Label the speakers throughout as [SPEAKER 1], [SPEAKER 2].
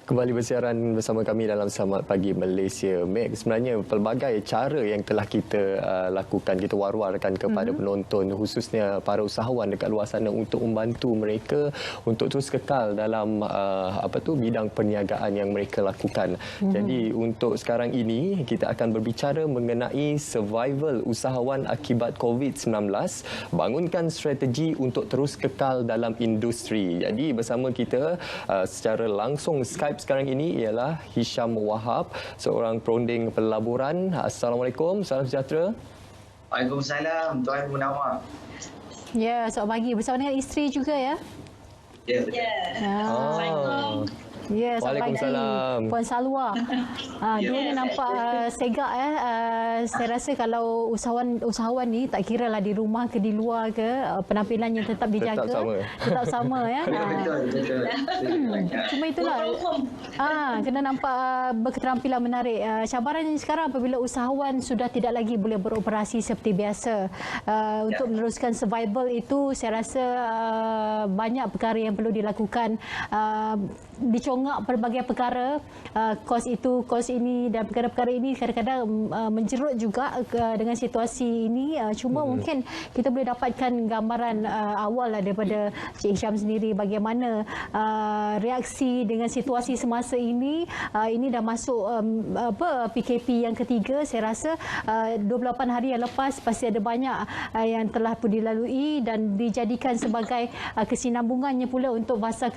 [SPEAKER 1] Kembali bersiaran bersama kami dalam Selamat Pagi Malaysia. Meg, sebenarnya pelbagai cara yang telah kita lakukan, kita war-warkan kepada penonton, khususnya para usahawan dekat luar sana untuk membantu mereka untuk terus kekal dalam bidang perniagaan yang mereka lakukan. Jadi untuk sekarang ini kita akan berbicara mengenai survival usahawan akibat COVID-19, bangunkan strategi untuk terus kekal dalam industri. Jadi bersama kita secara langsung Skype sekarang ini ialah Hisham Wahab, seorang perunding pelaburan. Assalamualaikum, salam sejahtera.
[SPEAKER 2] Waalaikumsalam, Tuan Munawar.
[SPEAKER 3] Ya, selamat pagi. Bersama dengan isteri juga ya?
[SPEAKER 2] Ya.
[SPEAKER 3] Assalamualaikum. Ya, selamat pagi. Puan Salwa. Dia ni nampak segak ya. Saya rasa kalau usahawan ni tak kira lah di rumah ke di luar ke, penampilannya tetap dijaga. Tetap sama ya.
[SPEAKER 2] Betul.
[SPEAKER 3] Cuma itulah. Kena nampak berketerampilan menarik. Cabaran yang sekarang apabila usahawan sudah tidak lagi boleh beroperasi seperti biasa. Untuk meneruskan survival itu saya rasa banyak perkara yang perlu dilakukan. Dicongak pelbagai perkara, kos itu, kos ini dan perkara-perkara ini kadang-kadang menjerut juga dengan situasi ini. Cuma mungkin kita boleh dapatkan gambaran awal lah daripada Cik Hisham sendiri bagaimana reaksi dengan situasi semasa ini. Ini dah masuk PKP yang ketiga. Saya rasa 28 hari yang lepas pasti ada banyak yang telah pun dilalui dan dijadikan sebagai kesinambungannya pula untuk fasa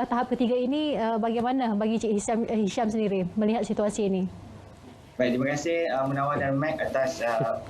[SPEAKER 3] tahap ketiga ini. Bagaimana bagi Cik Hisham sendiri melihat situasi ini?
[SPEAKER 2] Baik, terima kasih Munawar dan Meg atas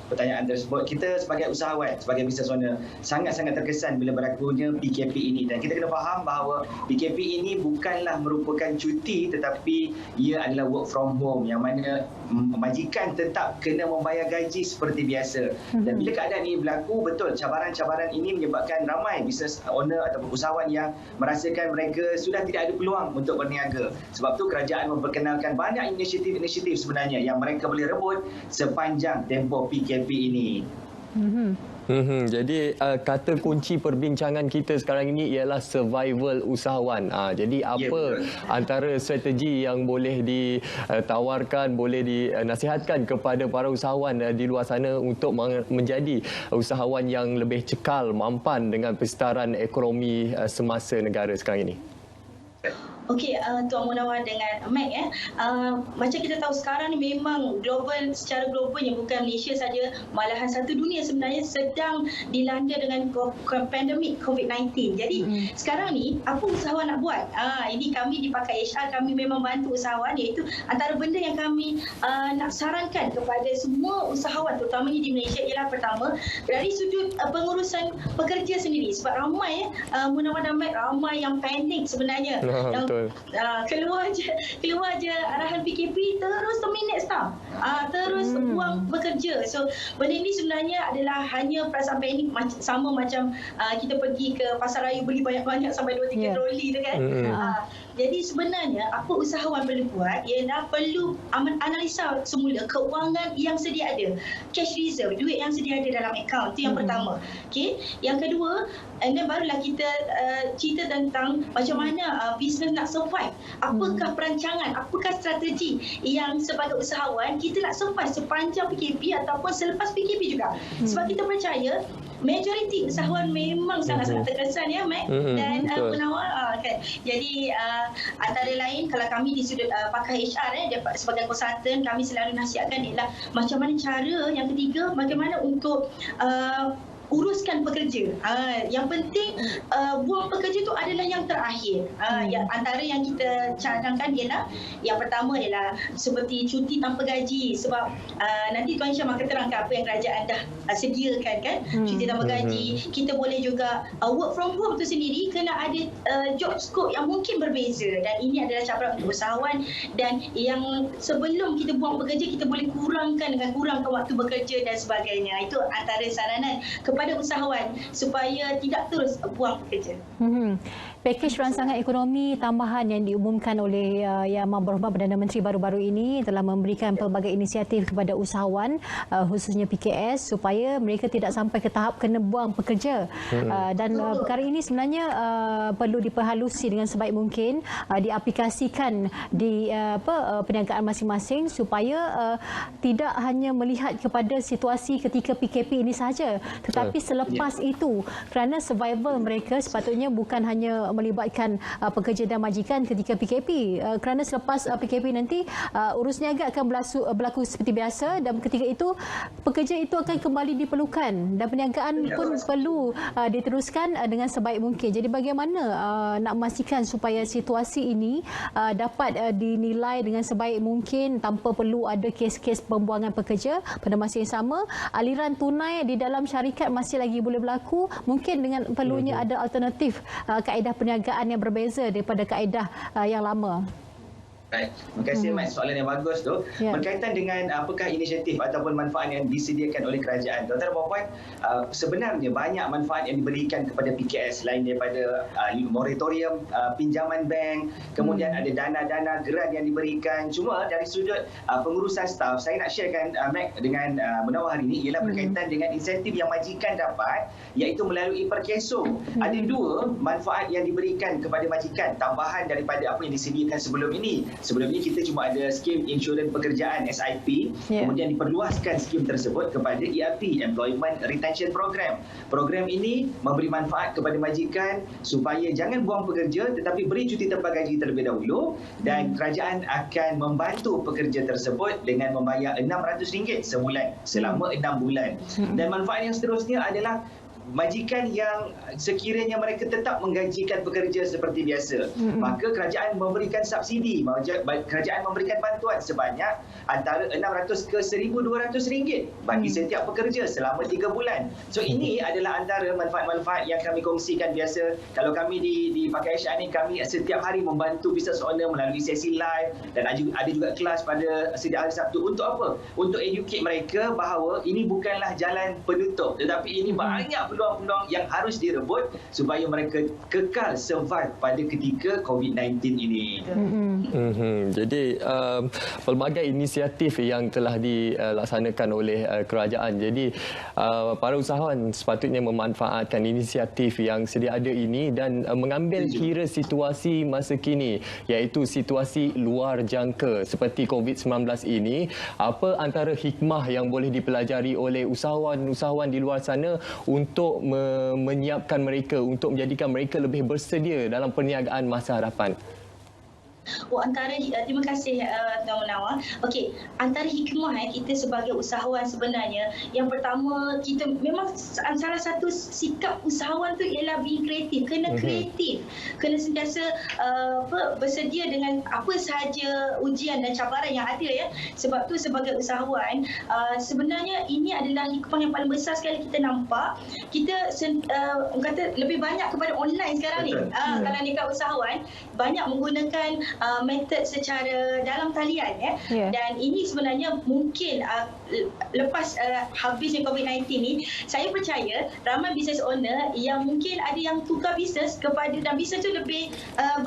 [SPEAKER 2] pertanyaan tersebut. Kita sebagai usahawan, sebagai business owner sangat-sangat terkesan bila berlakunya PKP ini, dan kita kena faham bahawa PKP ini bukanlah merupakan cuti tetapi ia adalah work from home yang mana majikan tetap kena membayar gaji seperti biasa. Dan bila keadaan ini berlaku, betul cabaran-cabaran ini menyebabkan ramai business owner ataupun usahawan yang merasakan mereka sudah tidak ada peluang untuk berniaga. Sebab tu kerajaan memperkenalkan banyak inisiatif-inisiatif sebenarnya yang mereka boleh rebut sepanjang tempoh PKP ini.
[SPEAKER 1] Jadi kata kunci perbincangan kita sekarang ini ialah survival usahawan. Jadi apa antara strategi yang boleh ditawarkan, boleh dinasihatkan kepada para usahawan di luar sana untuk menjadi usahawan yang lebih cekal, mampan dengan persekitaran ekonomi semasa negara sekarang ini?
[SPEAKER 4] Okey, Tuan Munawar dengan Meg macam kita tahu sekarang ni memang secara globalnya, bukan Malaysia saja, malahan satu dunia sebenarnya sedang dilanda dengan pandemik COVID-19. Jadi sekarang ni apa usahawan nak buat? Ini kami di Pakai HR, kami memang bantu usahawan, iaitu antara benda yang kami nak sarankan kepada semua usahawan terutamanya di Malaysia ialah pertama, dari sudut pengurusan pekerja sendiri, sebab ramai Munawar dan Meg, ramai yang panik sebenarnya. Keluar je arahan PKP terus terminate staff, terus buang bekerja. So benda ini sebenarnya adalah hanya perasaan panik, sama macam kita pergi ke pasar raya beli banyak-banyak sampai 2-3 troli tu kan. Jadi sebenarnya apa usahawan perlu buat ialah perlu analisa semula kewangan yang sedia ada, cash reserve, duit yang sedia ada dalam akaun. Itu yang pertama. Okey, yang kedua, and then barulah kita cerita tentang macam mana bisnes nak survive. Apakah perancangan, apakah strategi yang sebagai usahawan kita nak survive sepanjang PKP ataupun selepas PKP juga. Sebab kita percaya majoriti usahawan memang sangat-sangat terkesan ya, Meg dan Munawar. Jadi antara lain kalau kami di sudut Pakai HR sebagai konsultan, kami selalu nasihatkan ialah macam mana cara. Yang ketiga, bagaimana untuk uruskan pekerja. Yang penting buang pekerja itu adalah yang terakhir. Antara yang kita cadangkan ialah yang pertama ialah seperti cuti tanpa gaji, sebab nanti Tuan Hisham akan terangkan apa yang kerajaan dah sediakan kan. Cuti tanpa gaji. Kita boleh juga work from home tu sendiri kena ada job scope yang mungkin berbeza, dan ini adalah cabaran untuk usahawan. Dan yang sebelum kita buang pekerja, kita boleh kurangkan waktu bekerja dan sebagainya. Itu antara saranan kepada usahawan supaya tidak terus buang pekerja.
[SPEAKER 3] Pakej rancangan ekonomi tambahan yang diumumkan oleh Yang Berhormat Perdana Menteri baru-baru ini telah memberikan pelbagai inisiatif kepada usahawan khususnya PKS supaya mereka tidak sampai ke tahap kena buang pekerja. Dan perkara ini sebenarnya perlu diperhalusi dengan sebaik mungkin, diaplikasikan di perniagaan masing-masing supaya tidak hanya melihat kepada situasi ketika PKP ini sahaja, tetapi selepas itu, kerana survival mereka sepatutnya bukan hanya melibatkan pekerja dan majikan ketika PKP, kerana selepas PKP nanti urus niaga akan berlaku seperti biasa dan ketika itu pekerja itu akan kembali diperlukan dan perniagaan pun perlu diteruskan dengan sebaik mungkin. Jadi bagaimana nak memastikan supaya situasi ini dapat dinilai dengan sebaik mungkin tanpa perlu ada kes-kes pembuangan pekerja, pada masa yang sama aliran tunai di dalam syarikat masih lagi boleh berlaku, mungkin dengan perlunya ada alternatif kaedah perniagaan yang berbeza daripada kaedah yang lama.
[SPEAKER 2] Baik. Terima kasih Mat, soalan yang bagus tu. Berkaitan dengan apakah inisiatif ataupun manfaat yang disediakan oleh kerajaan. Tuan-tuan dan puan-puan, sebenarnya banyak manfaat yang diberikan kepada PKS selain daripada moratorium pinjaman bank, kemudian ada dana-dana geran yang diberikan. Cuma dari sudut pengurusan staf, saya nak sharekan Mac dengan Munawar hari ini ialah berkaitan dengan insentif yang majikan dapat, iaitu melalui perkeso. Ada dua manfaat yang diberikan kepada majikan tambahan daripada apa yang disediakan sebelum ini. Sebelum ini kita cuma ada skim insurans pekerjaan SIP, kemudian diperluaskan skim tersebut kepada ERP, Employment Retention Program. Program ini memberi manfaat kepada majikan supaya jangan buang pekerja tetapi beri cuti tanpa gaji terlebih dahulu, dan kerajaan akan membantu pekerja tersebut dengan membayar RM600 sebulan selama 6 bulan. Dan manfaat yang seterusnya adalah majikan yang sekiranya mereka tetap menggajikan pekerja seperti biasa, maka kerajaan memberikan subsidi, kerajaan memberikan bantuan sebanyak antara RM600 ke RM1,200 bagi setiap pekerja selama 3 bulan. So ini adalah antara manfaat-manfaat yang kami kongsikan biasa. Kalau kami di Pakai HR ni, kami setiap hari membantu business owner melalui sesi live dan ada juga kelas pada setiap hari Sabtu. Untuk apa? Untuk educate mereka bahawa ini bukanlah jalan penutup, tetapi ini banyak peluang-peluang yang harus direbut supaya mereka kekal survive pada ketika COVID-19 ini.
[SPEAKER 1] Jadi pelbagai inisiatif yang telah dilaksanakan oleh kerajaan. Jadi para usahawan sepatutnya memanfaatkan inisiatif yang sedia ada ini dan mengambil kira situasi masa kini, iaitu situasi luar jangka seperti COVID-19 ini. Apa antara hikmah yang boleh dipelajari oleh usahawan-usahawan di luar sana untuk menyiapkan mereka, untuk menjadikan mereka lebih bersedia dalam perniagaan masa hadapan?
[SPEAKER 4] Terima kasih Tuan Munawar. Okey, antara hikmah kita sebagai usahawan sebenarnya, yang pertama, kita memang salah satu sikap usahawan tu ialah being kreatif, kena kreatif, kena sentiasa bersedia dengan apa sahaja ujian dan cabaran yang ada ya. Sebab tu sebagai usahawan, sebenarnya ini adalah hikmah yang paling besar sekali kita nampak. Kita kata lebih banyak kepada online sekarang ni. Kalau dekat usahawan banyak menggunakan metod secara dalam talian ya. Dan ini sebenarnya mungkin lepas habisnya COVID-19 ni, saya percaya ramai business owner yang mungkin ada yang tukar bisnes kepada, dan bisnes tu lebih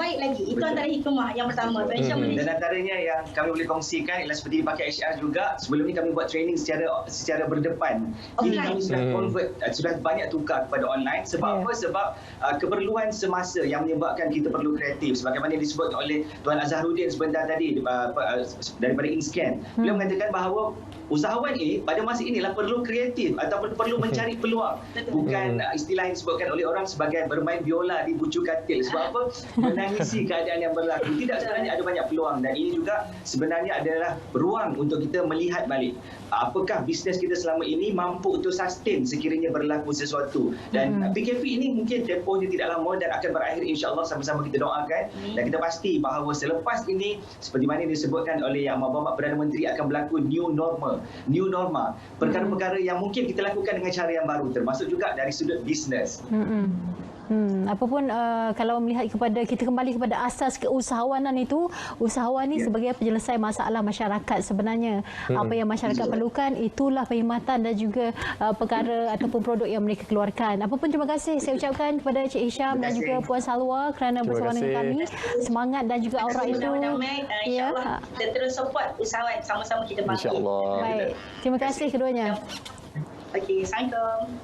[SPEAKER 4] baik lagi. Itu antara hikmah yang pertama.
[SPEAKER 2] Dan antaranya yang kami boleh kongsikan ialah seperti Pakai HR juga. Sebelum ni kami buat training secara berdepan. Ini kami sudah convert, sudah banyak tukar kepada online. Sebab apa? Sebab keperluan semasa yang menyebabkan kita perlu kreatif. Sebagaimana disebut oleh Tuan Azharudin sebentar tadi daripada InScan. Beliau mengatakan bahawa usahawan ini pada masa inilah perlu kreatif ataupun perlu mencari peluang. Bukan istilah yang disebutkan oleh orang sebagai bermain biola di bucu katil. Sebab apa? Menangisi keadaan yang berlaku. Tidak, sebenarnya ada banyak peluang, dan ini juga sebenarnya adalah ruang untuk kita melihat balik apakah bisnes kita selama ini mampu untuk sustain sekiranya berlaku sesuatu. Dan PKP ini mungkin tempohnya tidak lama dan akan berakhir, insya-Allah. Sama-sama kita doakan dan kita pasti bahawa selepas ini, seperti mana disebutkan oleh Yang Berhormat Perdana Menteri, akan berlaku new normal. Perkara-perkara yang mungkin kita lakukan dengan cara yang baru, termasuk juga dari sudut bisnes.
[SPEAKER 3] Apapun kalau melihat kepada kita kembali kepada asas keusahawanan itu, usahawan ni sebagai penyelesai masalah masyarakat sebenarnya. Apa yang masyarakat perlukan itulah perkhidmatan dan juga perkara ataupun produk yang mereka keluarkan. Apapun terima kasih saya ucapkan kepada Cik Hisham dan juga Puan Salwa kerana bersama dengan kami. Semangat dan juga aura itu.
[SPEAKER 4] InsyaAllah kita terus support usahawan, sama-sama kita bantu.
[SPEAKER 1] InsyaAllah.
[SPEAKER 3] Baik. Terima kasih keduanya.
[SPEAKER 4] Okey, Assalamualaikum.